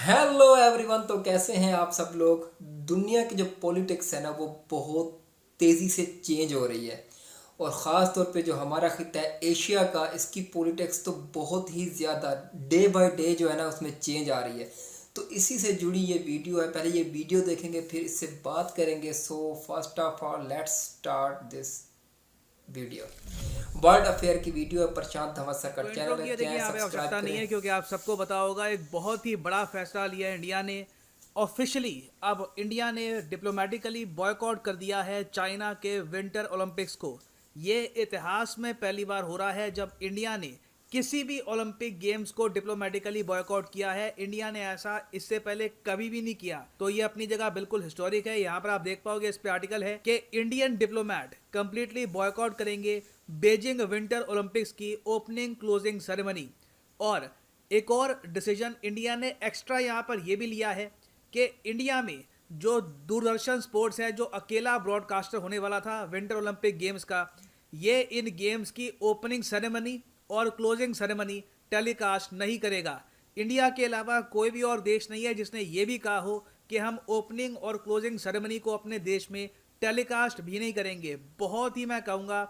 Hello everyone. तो कैसे हैं आप सब लोग। दुनिया की जो पॉलिटिक्स है ना वो बहुत तेज़ी से चेंज हो रही है। और ख़ास तौर पे जो हमारा खिता है एशिया का, इसकी पॉलिटिक्स तो बहुत ही ज़्यादा डे बाय डे जो है ना उसमें चेंज आ रही है। तो इसी से जुड़ी ये वीडियो है। पहले ये वीडियो देखेंगे फिर इससे बात करेंगे। So first of all let's start this video. World affair की वीडियो है। प्रशांत धवसर का तो इंट्रो चैनल की है, देखिए जाएं यहाँ पे सब्सक्राइब आवश्यकता नहीं करें। है क्योंकि आप सबको पता होगा एक बहुत ही बड़ा फैसला लिया है इंडिया ने। ऑफिशियली अब इंडिया ने डिप्लोमेटिकली बॉयकॉट कर दिया है चाइना के विंटर ओलंपिक्स को। ये इतिहास में पहली बार हो रहा है जब इंडिया ने किसी भी ओलंपिक गेम्स को डिप्लोमेटिकली बॉयकॉट किया है। इंडिया ने ऐसा इससे पहले कभी भी नहीं किया, तो ये अपनी जगह बिल्कुल हिस्टोरिक है। यहाँ पर आप देख पाओगे इस पे आर्टिकल है कि इंडियन डिप्लोमेट कंप्लीटली बॉयकॉट करेंगे बीजिंग विंटर ओलंपिक्स की ओपनिंग क्लोजिंग सेरेमनी। और एक और डिसीजन इंडिया ने एक्स्ट्रा यहाँ पर यह भी लिया है कि इंडिया में जो दूरदर्शन स्पोर्ट्स है, जो अकेला ब्रॉडकास्टर होने वाला था विंटर ओलंपिक गेम्स का, ये इन गेम्स की ओपनिंग सेरेमनी और क्लोजिंग सेरेमनी टेलीकास्ट नहीं करेगा। इंडिया के अलावा कोई भी और देश नहीं है जिसने ये भी कहा हो कि हम ओपनिंग और क्लोजिंग सेरेमनी को अपने देश में टेलीकास्ट भी नहीं करेंगे। बहुत ही मैं कहूँगा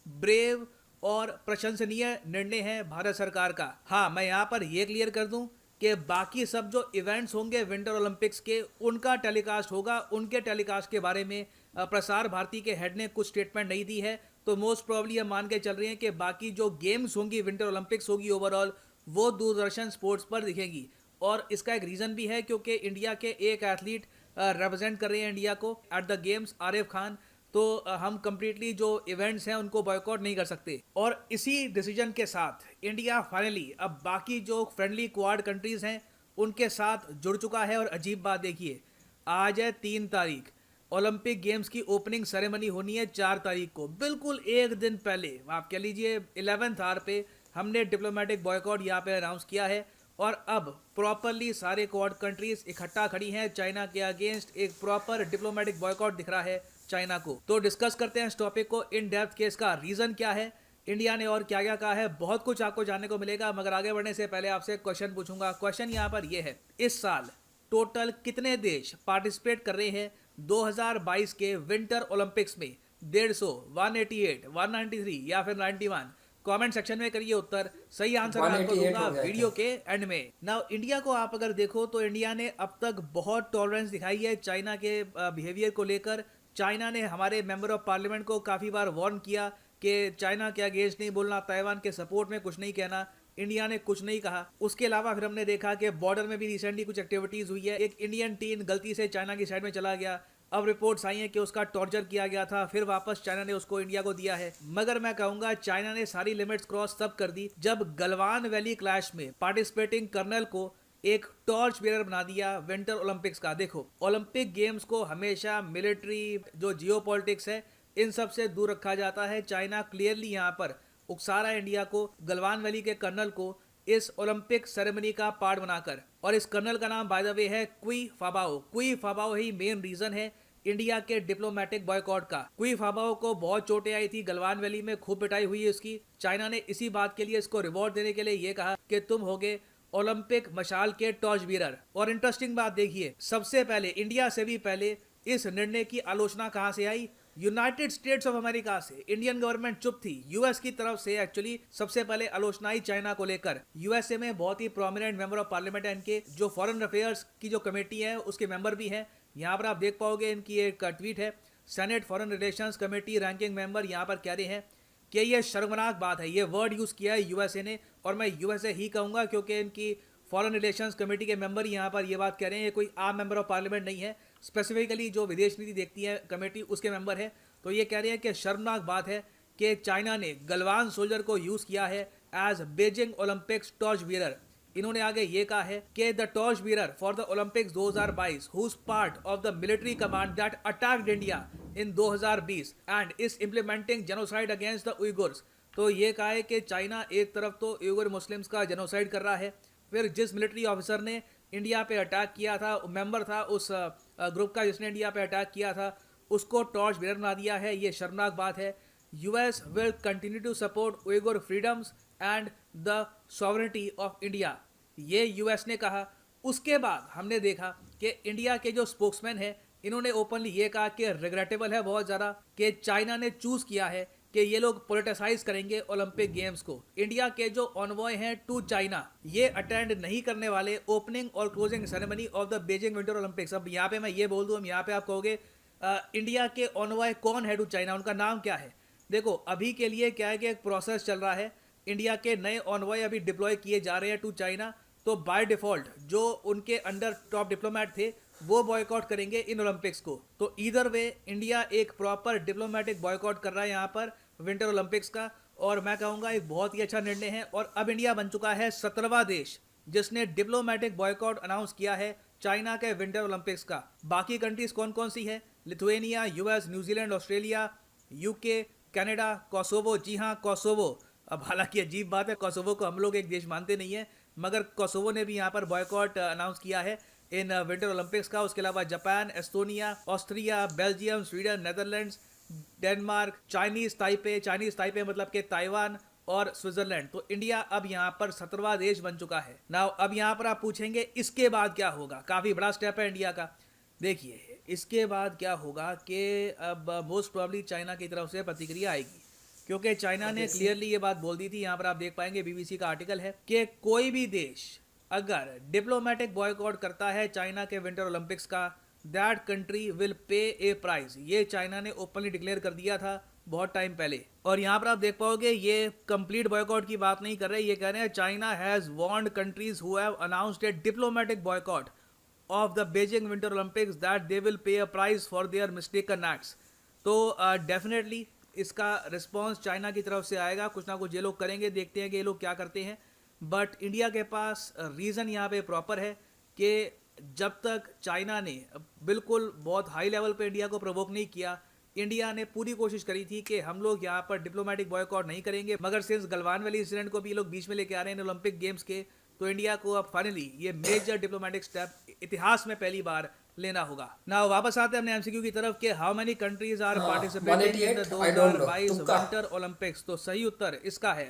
ब्रेव और प्रशंसनीय निर्णय है भारत सरकार का। हाँ, मैं यहाँ पर यह क्लियर कर दूं कि बाकी सब जो इवेंट्स होंगे विंटर ओलंपिक्स के, उनका टेलीकास्ट होगा। उनके टेलीकास्ट के बारे में प्रसार भारती के हेड ने कुछ स्टेटमेंट नहीं दी है, तो मोस्ट प्रॉब्ली हम मान के चल रहे हैं कि बाकी जो गेम्स होंगी, विंटर ओलंपिक्स होगी ओवरऑल, वो दूरदर्शन स्पोर्ट्स पर दिखेंगी। और इसका एक रीज़न भी है क्योंकि इंडिया के एक एथलीट रिप्रेजेंट कर रहे हैं इंडिया को at the games, Arif Khan. तो हम कंप्लीटली जो इवेंट्स हैं उनको बॉयकॉट नहीं कर सकते। और इसी डिसीजन के साथ इंडिया फाइनली अब बाकी जो फ्रेंडली क्वाड कंट्रीज हैं उनके साथ जुड़ चुका है। और अजीब बात देखिए, आज है 3 तारीख, ओलंपिक गेम्स की ओपनिंग सेरेमनी होनी है 4 तारीख को। बिल्कुल एक दिन पहले, आप कह लीजिए 11th आवर पे, हमने डिप्लोमेटिक बॉयकॉट यहाँ पे अनाउंस किया है। और अब प्रॉपरली सारे क्वाड कंट्रीज इकट्ठा खड़ी हैं चाइना के अगेंस्ट। एक प्रॉपर डिप्लोमेटिक बॉयकॉट दिख रहा है चाइना को। तो डिस्कस करते हैं इस टॉपिक को इन डेप्थ के, इसका रीजन क्या है, इंडिया ने और क्या क्या कहा है। बहुत कुछ आपको जानने को मिलेगा, मगर आगे बढ़ने से पहले आपसे क्वेश्चन पूछूंगा। क्वेश्चन यहाँ पर यह है, इस साल टोटल कितने देश पार्टिसिपेट कर रहे हैं 2022 के विंटर ओलंपिक्स में? 150, 188, 193 या फिर 91? कमेंट सेक्शन में करिए उत्तर। सही आंसर मैं आपको 188 दूंगा हो गए थे। वीडियो के एंड में। नाउ इंडिया को आप अगर देखो तो इंडिया ने अब तक बहुत टॉलरेंस दिखाई है चाइना के बिहेवियर को लेकर। चाइना ने हमारे मेंबर ऑफ पार्लियामेंट को काफ़ी बार वार्न किया कि चाइना के अगेंस्ट नहीं बोलना, ताइवान के सपोर्ट में कुछ नहीं कहना। इंडिया ने कुछ नहीं कहा। उसके अलावा फिर हमने देखा कि बॉर्डर में भी रिसेंटली कुछ एक्टिविटीज हुई है। एक इंडियन टीम गलती से चाइना की साइड में चला गया, अब रिपोर्ट्स आई हैं कि उसका टॉर्चर किया गया था, फिर वापस चाइना ने उसको इंडिया को दिया है। मगर मैं कहूंगा चाइना ने सारी लिमिट्स क्रॉस तब कर दी जब गलवान वैली क्लैश में पार्टिसिपेटिंग कर्नल को एक टॉर्च बेरर बना दिया विंटर ओलंपिक्स का। देखो, ओलंपिक गेम्स को हमेशा मिलिट्री, जो जियो पॉलिटिक्स है, इन सब से दूर रखा जाता है। चाइना क्लियरली यहाँ पर उकसा रहा है इंडिया को, गलवान वैली के कर्नल को इस ओलंपिक सेरेमनी का पार्ट बनाकर। और इस कर्नल का नाम बाय द वे है क्वी फाबाओ। क्वी फाबाओ ही मेन रीजन है इंडिया के डिप्लोमेटिक बॉयकॉट का। क्वी फाबाओ को बहुत चोटें आई थी गलवान वैली में, खूब पिटाई हुई है उसकी। चाइना ने इसी बात के लिए इसको रिवॉर्ड देने के लिए ये कहा कि तुम होगे ओलंपिक मशाल के टॉर्च बीरर। और इंटरेस्टिंग बात देखिए, सबसे पहले, इंडिया से भी पहले, इस निर्णय की आलोचना कहां से आई? यूनाइटेड स्टेट्स ऑफ अमेरिका से। इंडियन गवर्नमेंट चुप थी। यूएस की तरफ से एक्चुअली सबसे पहले आलोचना आई चाइना को लेकर। यूएसए में बहुत ही प्रोमिनेंट मेंबर ऑफ पार्लियामेंट है इनके, जो फॉरेन अफेयर्स की जो कमेटी है उसके मेंबर भी हैं। यहाँ पर आप देख पाओगे इनकी एक ट्वीट है, senate foreign relations committee ranking member यहाँ पर कह रहे हैं कि ये शर्मनाक बात है। ये वर्ड यूज किया है यूएसए ने, और मैं यूएसए ही कहूंगा क्योंकि इनकी फॉरेन रिलेशंस कमेटी के मेंबर यहाँ पर ये बात कह रहे हैं। ये कोई आम मेंबर ऑफ पार्लियामेंट नहीं है, स्पेसिफिकली जो विदेश नीति देखती है कमेटी उसके मेंबर है। तो ये कह रहे हैं कि शर्मनाक बात है कि चाइना ने गलवान सोल्जर को यूज किया है as Beijing Olympics torch bearer. इन्होंने आगे ये कहा है कि the torch bearer for the Olympics 2022 who's part of the military command that attacked India in 2020 and is implementing genocide against the Uyghurs. तो ये कहा है कि चाइना एक तरफ तो उइगर मुस्लिम्स का जेनोसाइड कर रहा है, फिर जिस मिलिट्री ऑफिसर ने इंडिया पे अटैक किया था, मेंबर था उस ग्रुप का जिसने इंडिया पे अटैक किया था, उसको टॉर्च बीरर बना दिया है। ये शर्मनाक बात है। US will continue to support Uyghur freedoms and the sovereignty of India. ये यूएस ने कहा। उसके बाद हमने देखा कि इंडिया के जो स्पोक्समैन है इन्होंने ओपनली ये कहा कि रिग्रेटेबल है बहुत ज़्यादा कि चाइना ने चूज़ किया है कि ये लोग पोलिटिसाइज करेंगे ओलंपिक गेम्स को। इंडिया के जो ऑनवॉय हैं टू चाइना ये अटेंड नहीं करने वाले ओपनिंग और closing ceremony of the Beijing winter Olympics. अब यहाँ पे मैं ये बोल दूँ, हम यहाँ पे आप कहोगे इंडिया के ऑनवॉय कौन है टू चाइना, उनका नाम क्या है। देखो अभी के लिए क्या है कि एक प्रोसेस चल रहा है, इंडिया के नए ऑनवॉय अभी डिप्लॉय किए जा रहे हैं टू चाइना, तो बाय डिफॉल्ट जो उनके अंडर टॉप डिप्लोमेट थे वो बॉयकॉट करेंगे इन ओलंपिक्स को। तो इधर वे इंडिया एक प्रॉपर डिप्लोमेटिक बॉयकॉट कर रहा है यहाँ पर विंटर ओलंपिक्स का, और मैं कहूँगा एक बहुत ही अच्छा निर्णय है। और अब इंडिया बन चुका है 17वां देश जिसने डिप्लोमेटिक बॉयकॉट अनाउंस किया है चाइना के विंटर ओलंपिक्स का। बाकी कंट्रीज कौन कौन सी है? Lithuania, US, New Zealand, Australia, UK, Canada, Kosovo. जी हाँ, कोसोवो। अब हालांकि अजीब बात है, कोसोवो को हम लोग एक देश मानते नहीं है, मगर कोसोवो ने भी यहाँ पर बॉयकॉट अनाउंस किया है इन विंटर ओलंपिक्स का। उसके अलावा Japan, Estonia, Austria, Belgium, Sweden, Netherlands, Denmark, Chinese Taipei मतलब के ताइवान और स्विट्जरलैंड। तो इंडिया अब यहाँ पर 17वां देश बन चुका है। नाउ अब यहाँ पर आप पूछेंगे इसके बाद क्या होगा, काफ़ी बड़ा स्टेप है इंडिया का। देखिए इसके बाद क्या होगा कि अब मोस्ट प्रॉब्ली चाइना की तरफ से प्रतिक्रिया आएगी, क्योंकि चाइना ने क्लियरली ये बात बोल दी थी। यहाँ पर आप देख पाएंगे बीबीसी का आर्टिकल है कि कोई भी देश अगर डिप्लोमेटिक बॉयकॉट करता है चाइना के विंटर ओलंपिक्स का, that country will pay A price. ये चाइना ने ओपनली डिक्लेयर कर दिया था बहुत टाइम पहले। और यहाँ पर आप देख पाओगे ये कंप्लीट बॉयकॉट की बात नहीं कर रहे, ये कह रहे हैं China has warned countries who have announced A diplomatic boycott of the Beijing winter Olympics that they will pay a price for their mistaken acts. तो डेफिनेटली इसका रिस्पॉन्स चाइना की तरफ से आएगा, कुछ ना कुछ ये लोग करेंगे, देखते हैं कि ये लोग क्या करते हैं। बट इंडिया के पास रीज़न यहाँ पे प्रॉपर है कि जब तक चाइना ने बिल्कुल बहुत हाई लेवल पे इंडिया को प्रोवोक नहीं किया, इंडिया ने पूरी कोशिश करी थी कि हम लोग यहाँ पर डिप्लोमेटिक बॉयकॉट नहीं करेंगे, मगर सिंस गलवान वैली इंसिडेंट को भी ये लोग बीच में लेके आ रहे हैं ओलंपिक गेम्स के, तो इंडिया को अब फाइनली ये मेजर डिप्लोमेटिक स्टेप इतिहास में पहली बार लेना होगा। ना वापस आते हैं अपने एमसीक्यू की तरफ कि how many countries are participating in the 2022 winter Olympics. तो सही उत्तर इसका है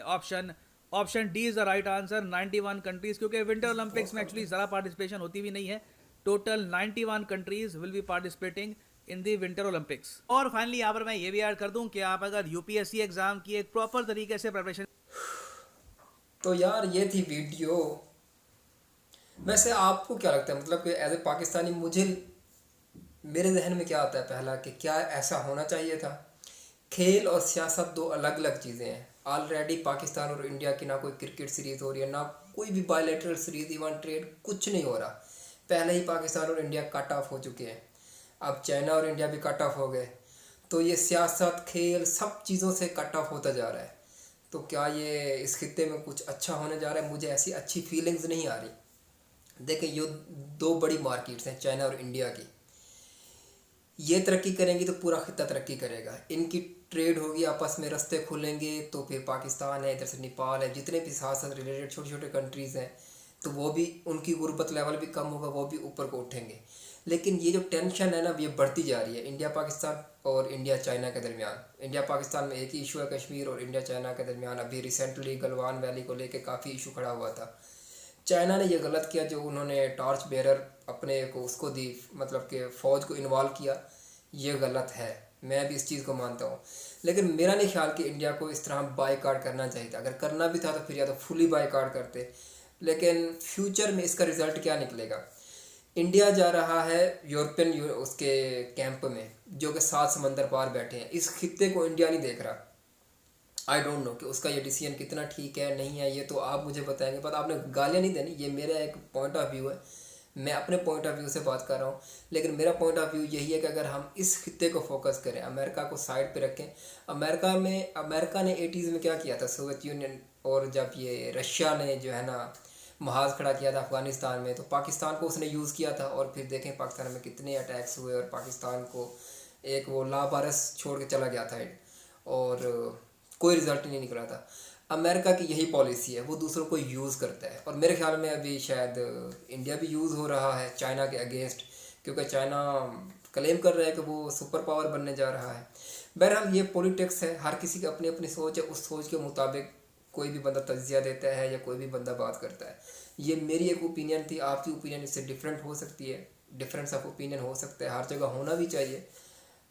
option D is the right answer, 91 countries, क्योंकि विंटर ओलंपिक्स में एक्चुअली ज़्यादा पार्टिसिपेशन होती भी नहीं है। Total 91 countries will be participating in the winter Olympics. और फाइनली यहाँ पर मैं ये भी ऐड कर दूं कि आप अगर यूपीएससी एग्जाम की एक प्रॉपर तरीके से प्रिपरेशन। तो यार ये थी वीडियो। वैसे आपको क्या लगता है, मतलब कि एज ए पाकिस्तानी मेरे जहन में क्या आता है पहला कि क्या ऐसा होना चाहिए था? खेल और सियासत दो अलग अलग चीज़ें हैं। ऑलरेडी पाकिस्तान और इंडिया की ना कोई क्रिकेट सीरीज़ हो रही है, ना कोई भी बायलैटरल सीरीज, इवन ट्रेड, कुछ नहीं हो रहा। पहले ही पाकिस्तान और इंडिया कट ऑफ हो चुके हैं, अब चाइना और इंडिया भी कट ऑफ हो गए। तो ये सियासत, खेल, सब चीज़ों से कट ऑफ होता जा रहा है। तो क्या ये इस खित्ते में कुछ अच्छा होने जा रहा है? मुझे ऐसी अच्छी फीलिंग्स नहीं आ रही। देखिए ये दो बड़ी मार्केट्स हैं चाइना और इंडिया की, ये तरक्की करेंगी तो पूरा खित्ता तरक्की करेगा। इनकी ट्रेड होगी, आपस में रास्ते खुलेंगे, तो फिर पाकिस्तान है, इधर से नेपाल है, जितने भी साथ साथ रिलेटेड छोटे छोटे कंट्रीज़ हैं, तो वो भी, उनकी गुर्बत लेवल भी कम होगा, वो भी ऊपर को उठेंगे। लेकिन ये जो टेंशन है ना, ये बढ़ती जा रही है इंडिया पाकिस्तान और इंडिया चाइना के दरमियान। इंडिया पाकिस्तान में एक ही इशू है कश्मीर, और इंडिया चाइना के दरमियान अभी रिसेंटली गलवान वैली को लेके काफ़ी इशू खड़ा हुआ था। चाइना ने ये गलत किया जो उन्होंने टॉर्च बेरर अपने को उसको दी, मतलब कि फ़ौज को इन्वॉल्व किया, ये गलत है, मैं भी इस चीज़ को मानता हूँ। लेकिन मेरा नहीं ख्याल कि इंडिया को इस तरह बायकॉट करना चाहिए था। अगर करना भी था तो फिर या तो फुली बायकॉट करते। लेकिन फ्यूचर में इसका रिज़ल्ट क्या निकलेगा? इंडिया जा रहा है यूरोपियन उसके कैंप में, जो कि 7 समंदर पार बैठे हैं। इस खित्ते को इंडिया नहीं देख रहा। आई डोंट नो कि उसका ये डिसीजन कितना ठीक है नहीं है, ये तो आप मुझे बताएंगे। पर आपने गालियाँ नहीं देनी, ये मेरा एक पॉइंट ऑफ व्यू है, मैं अपने पॉइंट ऑफ व्यू से बात कर रहा हूँ। लेकिन मेरा पॉइंट ऑफ व्यू यही है कि अगर हम इस खित्ते को फोकस करें, अमेरिका को साइड पे रखें। अमेरिका ने 80s में क्या किया था, सोवियत यूनियन, और जब ये रशिया ने जो है ना महाज खड़ा किया था अफ़गानिस्तान में, तो पाकिस्तान को उसने यूज़ किया था। और फिर देखें पाकिस्तान में कितने अटैक्स हुए, और पाकिस्तान को एक वो लावारिस छोड़ के चला गया था, और कोई रिज़ल्ट नहीं निकला था। अमेरिका की यही पॉलिसी है, वो दूसरों को यूज़ करता है। और मेरे ख्याल में अभी शायद इंडिया भी यूज़ हो रहा है चाइना के अगेंस्ट, क्योंकि चाइना क्लेम कर रहा है कि वो सुपर पावर बनने जा रहा है। बहरहाल ये पॉलिटिक्स है, हर किसी की अपनी अपनी सोच है, उस सोच के मुताबिक कोई भी बंदा तज्जिया देता है या कोई भी बंदा बात करता है। ये मेरी एक ओपिनियन थी, आपकी ओपिनियन इससे डिफरेंट हो सकती है, डिफरेंस ऑफ ओपिनियन हो सकता है, हर जगह होना भी चाहिए।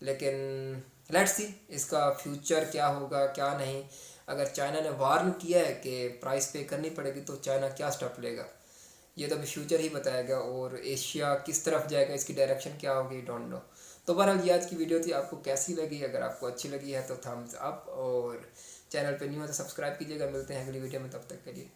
लेकिन लेट्स सी इसका फ्यूचर क्या होगा क्या नहीं। अगर चाइना ने वार्न किया है कि प्राइस पे करनी पड़ेगी तो चाइना क्या स्टेप लेगा ये तो अभी फ्यूचर ही बताएगा, और एशिया किस तरफ जाएगा इसकी डायरेक्शन क्या होगी डोंट नो। तो बहरहाल ये आज की वीडियो थी, आपको कैसी लगी? अगर आपको अच्छी लगी है तो थम्स अप, और चैनल पे न्यू है तो सब्सक्राइब कीजिएगा। मिलते हैं अगली वीडियो में, तब तक के लिए।